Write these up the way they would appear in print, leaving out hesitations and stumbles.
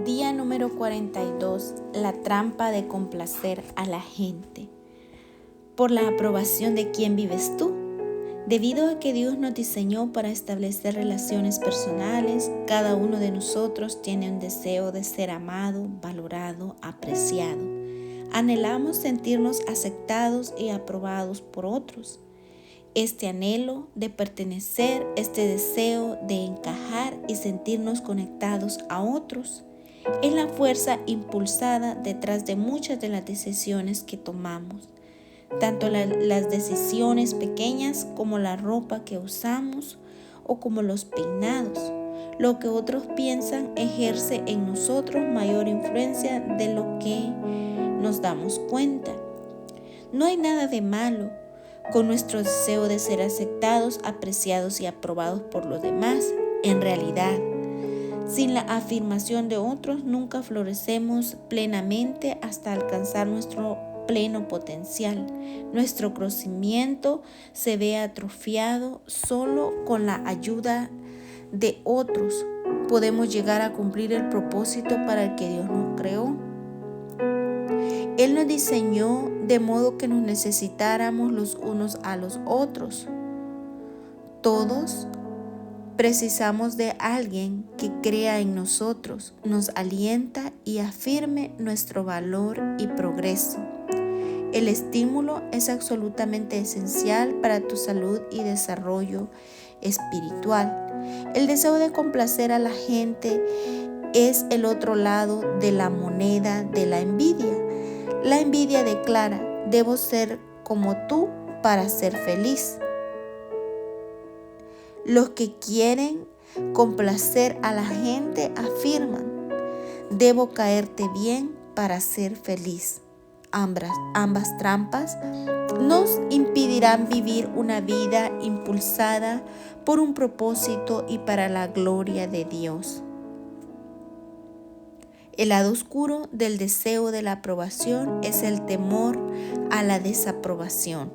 Día número 42. La trampa de complacer a la gente. ¿Por la aprobación de quién vives tú? Debido a que Dios nos diseñó para establecer relaciones personales, cada uno de nosotros tiene un deseo de ser amado, valorado, apreciado. Anhelamos sentirnos aceptados y aprobados por otros. Este anhelo de pertenecer, este deseo de encajar y sentirnos conectados a otros, es la fuerza impulsada detrás de muchas de las decisiones que tomamos, tanto las decisiones pequeñas como la ropa que usamos o como los peinados. Lo que otros piensan ejerce en nosotros mayor influencia de lo que nos damos cuenta. No hay nada de malo con nuestro deseo de ser aceptados, apreciados y aprobados por los demás. En realidad, sin la afirmación de otros, nunca florecemos plenamente hasta alcanzar nuestro pleno potencial. Nuestro crecimiento se ve atrofiado solo con la ayuda de otros. Podemos llegar a cumplir el propósito para el que Dios nos creó. Él nos diseñó de modo que nos necesitáramos los unos a los otros. Todos precisamos de alguien que crea en nosotros, nos alienta y afirme nuestro valor y progreso. El estímulo es absolutamente esencial para tu salud y desarrollo espiritual. El deseo de complacer a la gente es el otro lado de la moneda de la envidia. La envidia declara: debo ser como tú para ser feliz. Los que quieren complacer a la gente afirman: debo caerte bien para ser feliz. Ambas trampas nos impedirán vivir una vida impulsada por un propósito y para la gloria de Dios. El lado oscuro del deseo de la aprobación es el temor a la desaprobación.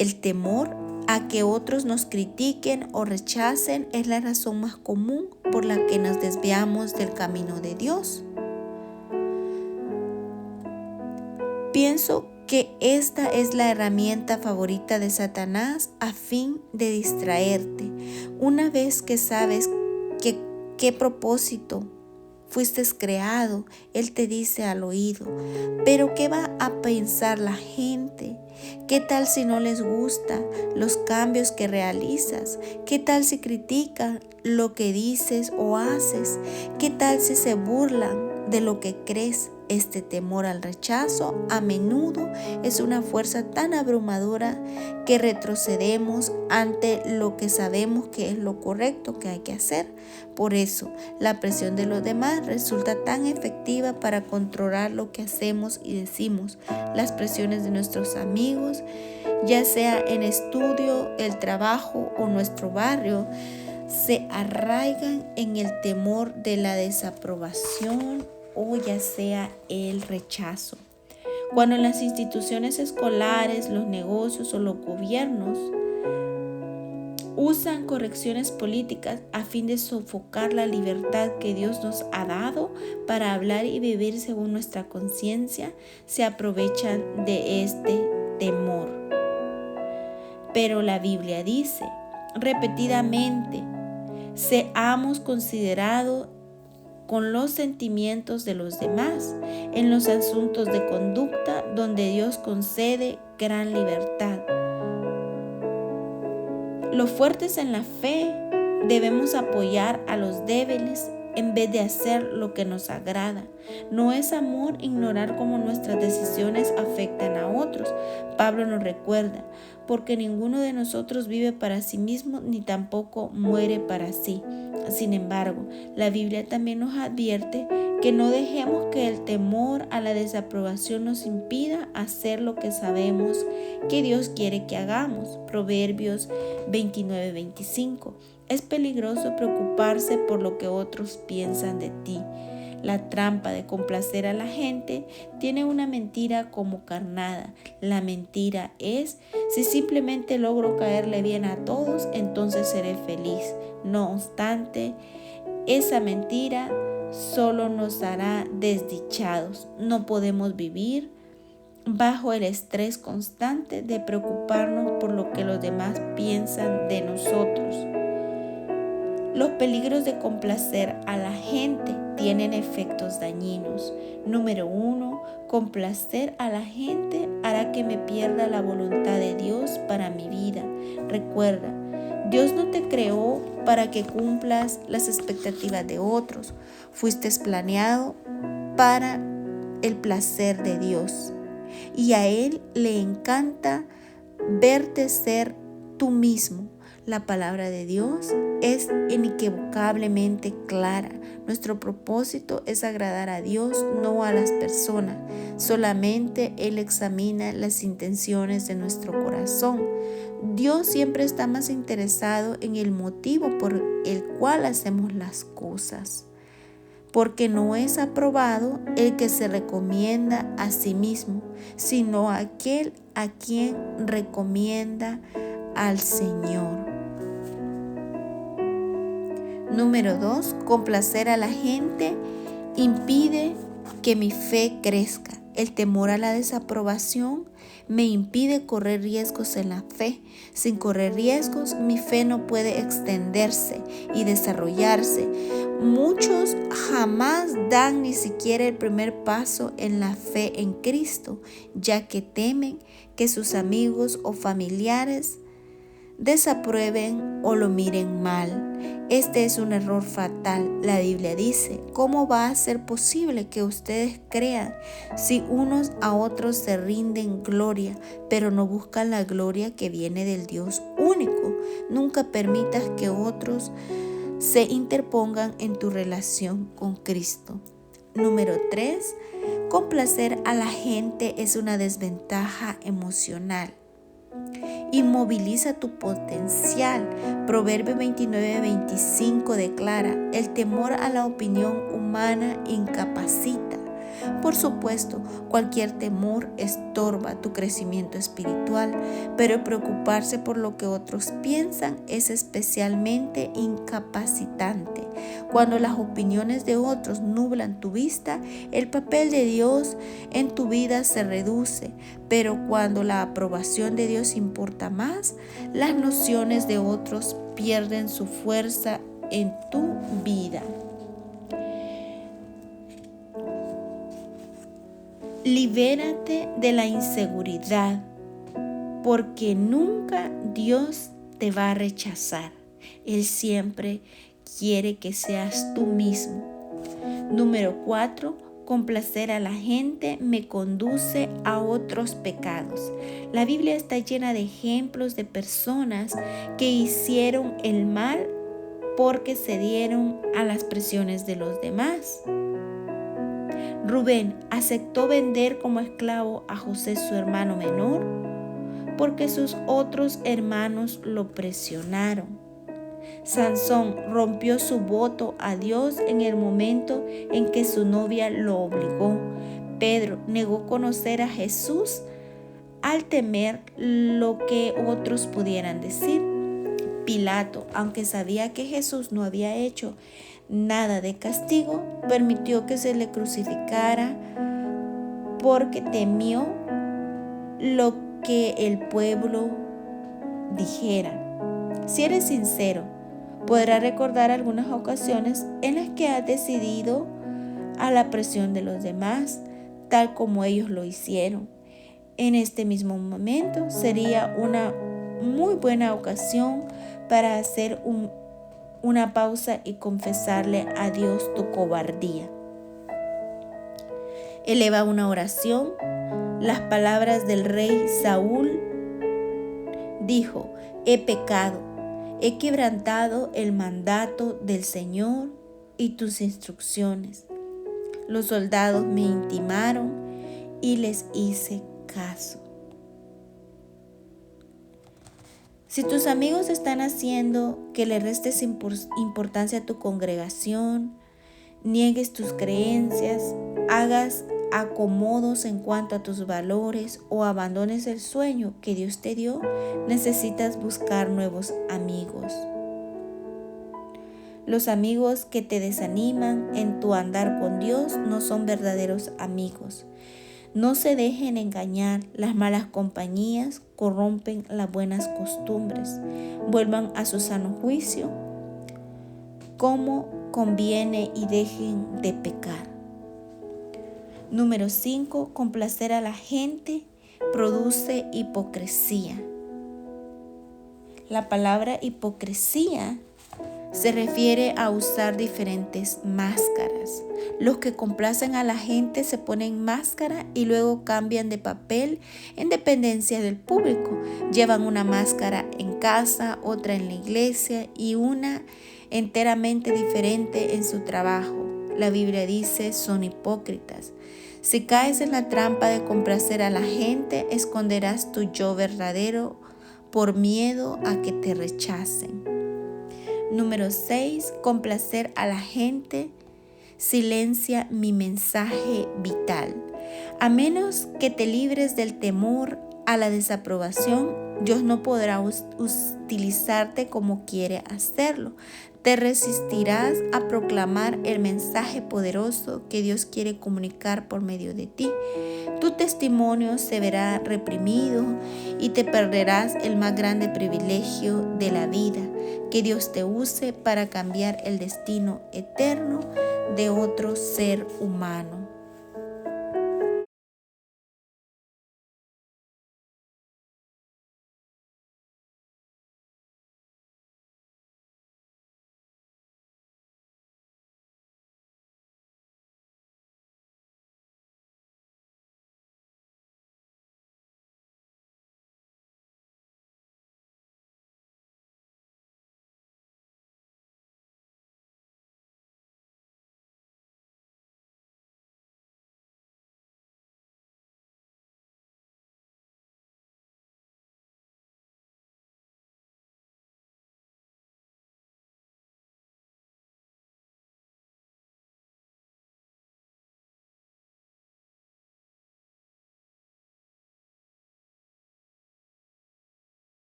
El temor a que otros nos critiquen o rechacen es la razón más común por la que nos desviamos del camino de Dios. Pienso que esta es la herramienta favorita de Satanás a fin de distraerte. Una vez que sabes qué propósito fuiste creado, Él te dice al oído: ¿pero qué va a pensar la gente? ¿Qué tal si no les gusta los cambios que realizas? ¿Qué tal si critican lo que dices o haces? ¿Qué tal si se burlan de lo que crees? Este temor al rechazo a menudo es una fuerza tan abrumadora que retrocedemos ante lo que sabemos que es lo correcto que hay que hacer. Por eso, la presión de los demás resulta tan efectiva para controlar lo que hacemos y decimos. Las presiones de nuestros amigos, ya sea en estudio, el trabajo o nuestro barrio, se arraigan en el temor de la desaprobación o ya sea el rechazo. Cuando en las instituciones escolares, los negocios o los gobiernos usan correcciones políticas a fin de sofocar la libertad que Dios nos ha dado para hablar y vivir según nuestra conciencia, se aprovechan de este temor. Pero la Biblia dice repetidamente: seamos considerados con los sentimientos de los demás en los asuntos de conducta donde Dios concede gran libertad. Los fuertes en la fe debemos apoyar a los débiles en vez de hacer lo que nos agrada. No es amor ignorar cómo nuestras decisiones afectan a otros. Pablo nos recuerda: porque ninguno de nosotros vive para sí mismo ni tampoco muere para sí. Sin embargo, la Biblia también nos advierte que no dejemos que el temor a la desaprobación nos impida hacer lo que sabemos que Dios quiere que hagamos. Proverbios 29:25. Es peligroso preocuparse por lo que otros piensan de ti. La trampa de complacer a la gente tiene una mentira como carnada. La mentira es: si simplemente logro caerle bien a todos, entonces seré feliz. No obstante, Esa mentira solo nos hará desdichados. No podemos vivir bajo el estrés constante de preocuparnos por lo que los demás piensan de nosotros. Los peligros de complacer a la gente tienen efectos dañinos. Número 1, complacer a la gente hará que me pierda la voluntad de Dios para mi vida. Recuerda, Dios no te creó para que cumplas las expectativas de otros. Fuiste planeado para el placer de Dios. Y a Él le encanta verte ser tú mismo. La palabra de Dios es inequívocamente clara. Nuestro propósito es agradar a Dios, no a las personas. Solamente Él examina las intenciones de nuestro corazón. Dios siempre está más interesado en el motivo por el cual hacemos las cosas, porque no es aprobado el que se recomienda a sí mismo, sino aquel a quien recomienda al Señor. Número 2, complacer a la gente impide que mi fe crezca. El temor a la desaprobación me impide correr riesgos en la fe. Sin correr riesgos, mi fe no puede extenderse y desarrollarse. Muchos jamás dan ni siquiera el primer paso en la fe en Cristo, ya que temen que sus amigos o familiares desaprueben o lo miren mal. Este es un error fatal. La Biblia dice, ¿cómo va a ser posible que ustedes crean si unos a otros se rinden gloria, pero no buscan la gloria que viene del Dios único? Nunca permitas que otros se interpongan en tu relación con Cristo. Número 3, complacer a la gente es una desventaja emocional. Inmoviliza tu potencial. Proverbio 29:25 declara, el temor a la opinión humana incapacita. Por supuesto, cualquier temor estorba tu crecimiento espiritual, pero preocuparse por lo que otros piensan es especialmente incapacitante. Cuando las opiniones de otros nublan tu vista, el papel de Dios en tu vida se reduce, pero cuando la aprobación de Dios importa más, las nociones de otros pierden su fuerza en tu vida. Libérate de la inseguridad, porque nunca Dios te va a rechazar. Él siempre quiere que seas tú mismo. Número 4, complacer a la gente me conduce a otros pecados. La Biblia está llena de ejemplos de personas que hicieron el mal porque cedieron a las presiones de los demás. Rubén aceptó vender como esclavo a José, su hermano menor, porque sus otros hermanos lo presionaron. Sansón rompió su voto a Dios en el momento en que su novia lo obligó. Pedro negó conocer a Jesús al temer lo que otros pudieran decir. Pilato, aunque sabía que Jesús no había hecho nada de castigo, permitió que se le crucificara porque temió lo que el pueblo dijera. Si eres sincero, podrás recordar algunas ocasiones en las que has decidido a la presión de los demás, tal como ellos lo hicieron. En este mismo momento sería una muy buena ocasión para hacer una pausa y confesarle a Dios tu cobardía. Eleva una oración. Las palabras del rey Saúl dijo: he pecado, he quebrantado el mandato del Señor y tus instrucciones. Los soldados me intimaron y les hice caso. Si tus amigos están haciendo que le restes importancia a tu congregación, niegues tus creencias, hagas acomodos en cuanto a tus valores o abandones el sueño que Dios te dio, necesitas buscar nuevos amigos. Los amigos que te desaniman en tu andar con Dios no son verdaderos amigos. No se dejen engañar, las malas compañías corrompen las buenas costumbres. Vuelvan a su sano juicio como conviene y dejen de pecar. Número 5. Complacer a la gente produce hipocresía. La palabra hipocresía se refiere a usar diferentes máscaras. Los que complacen a la gente se ponen máscara y luego cambian de papel en dependencia del público. Llevan una máscara en casa, otra en la iglesia y una enteramente diferente en su trabajo. La Biblia dice, son hipócritas. Si caes en la trampa de complacer a la gente, esconderás tu yo verdadero por miedo a que te rechacen. Número 6. Complacer a la gente silencia mi mensaje vital. A menos que te libres del temor a la desaprobación, Dios no podrá utilizarte como quiere hacerlo. Te resistirás a proclamar el mensaje poderoso que Dios quiere comunicar por medio de ti. Tu testimonio se verá reprimido y te perderás el más grande privilegio de la vida, que Dios te use para cambiar el destino eterno de otro ser humano.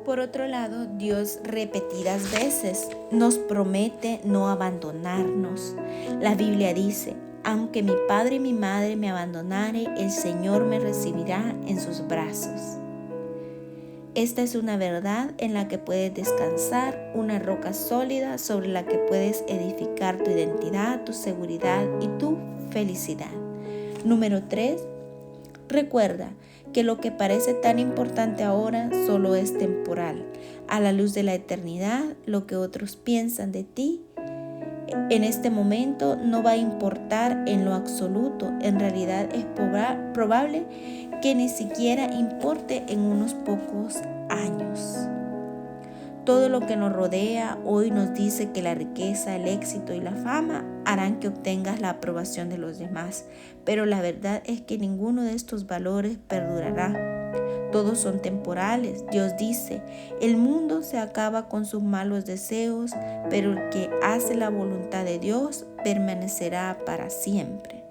Por otro lado, Dios repetidas veces nos promete no abandonarnos. La Biblia dice, aunque mi padre y mi madre me abandonaren, el Señor me recibirá en sus brazos. Esta es una verdad en la que puedes descansar, una roca sólida sobre la que puedes edificar tu identidad, tu seguridad y tu felicidad. Número 3. Recuerda que lo que parece tan importante ahora solo es temporal. A la luz de la eternidad, lo que otros piensan de ti en este momento no va a importar en lo absoluto. En realidad es probable que ni siquiera importe en unos pocos años. Todo lo que nos rodea hoy nos dice que la riqueza, el éxito y la fama harán que obtengas la aprobación de los demás, pero la verdad es que ninguno de estos valores perdurará. Todos son temporales. Dios dice, el mundo se acaba con sus malos deseos, pero el que hace la voluntad de Dios permanecerá para siempre.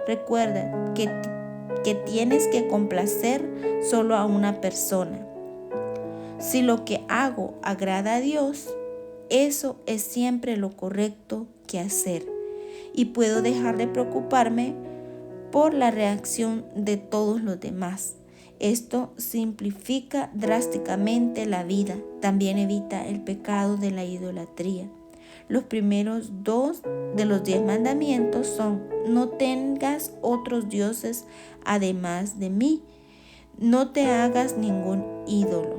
Recuerda que tienes que complacer solo a una persona. Si lo que hago agrada a Dios, eso es siempre lo correcto que hacer. Y puedo dejar de preocuparme por la reacción de todos los demás. Esto simplifica drásticamente la vida. También evita el pecado de la idolatría. Los primeros 2 de los 10 mandamientos son: no tengas otros dioses además de mí. No te hagas ningún ídolo.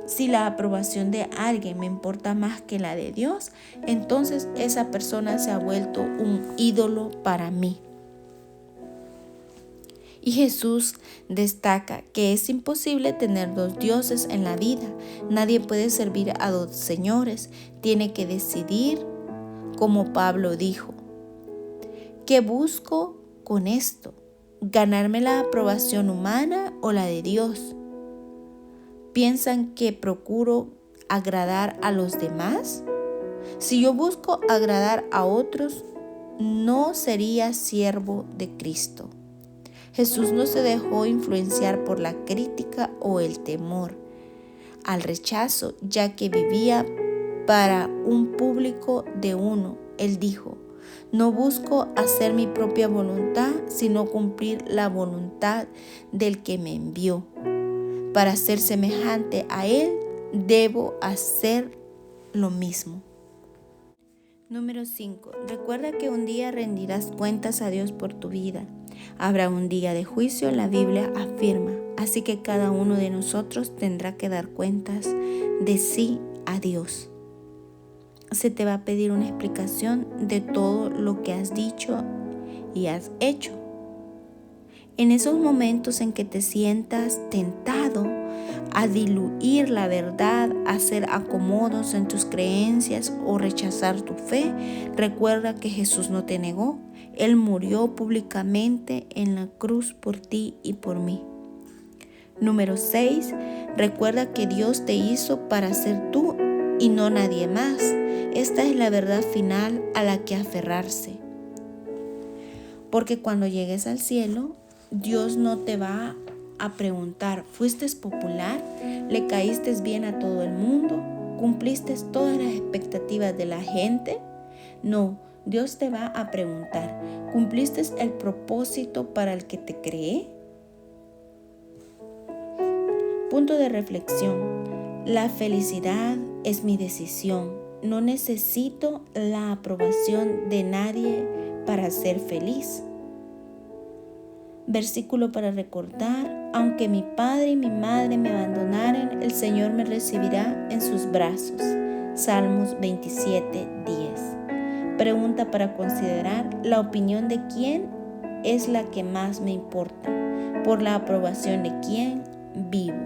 Si la aprobación de alguien me importa más que la de Dios, entonces esa persona se ha vuelto un ídolo para mí. Y Jesús destaca que es imposible tener 2 dioses en la vida. Nadie puede servir a 2 señores. Tiene que decidir, como Pablo dijo. ¿Qué busco con esto? ¿Ganarme la aprobación humana o la de Dios? ¿Piensan que procuro agradar a los demás? Si yo busco agradar a otros, no sería siervo de Cristo. Jesús no se dejó influenciar por la crítica o el temor al rechazo, ya que vivía para un público de uno. Él dijo: no busco hacer mi propia voluntad, sino cumplir la voluntad del que me envió. Para ser semejante a Él, debo hacer lo mismo. Número 5. Recuerda que un día rendirás cuentas a Dios por tu vida. Habrá un día de juicio, la Biblia afirma. Así que cada uno de nosotros tendrá que dar cuentas de sí a Dios. Se te va a pedir una explicación de todo lo que has dicho y has hecho. En esos momentos en que te sientas tentado a diluir la verdad, a hacer acomodos en tus creencias o rechazar tu fe, recuerda que Jesús no te negó. Él murió públicamente en la cruz por ti y por mí. Número 6. Recuerda que Dios te hizo para ser tú y no nadie más. Esta es la verdad final a la que aferrarse. Porque cuando llegues al cielo, Dios no te va a preguntar: ¿fuiste popular? ¿Le caíste bien a todo el mundo? ¿Cumpliste todas las expectativas de la gente? No, Dios te va a preguntar: ¿cumpliste el propósito para el que te creé? Punto de reflexión. La felicidad es mi decisión. No necesito la aprobación de nadie para ser feliz. Versículo para recordar: aunque mi padre y mi madre me abandonaren, el Señor me recibirá en sus brazos. Salmos 27:10. Pregunta para considerar: ¿la opinión de quién es la que más me importa? ¿Por la aprobación de quién vivo?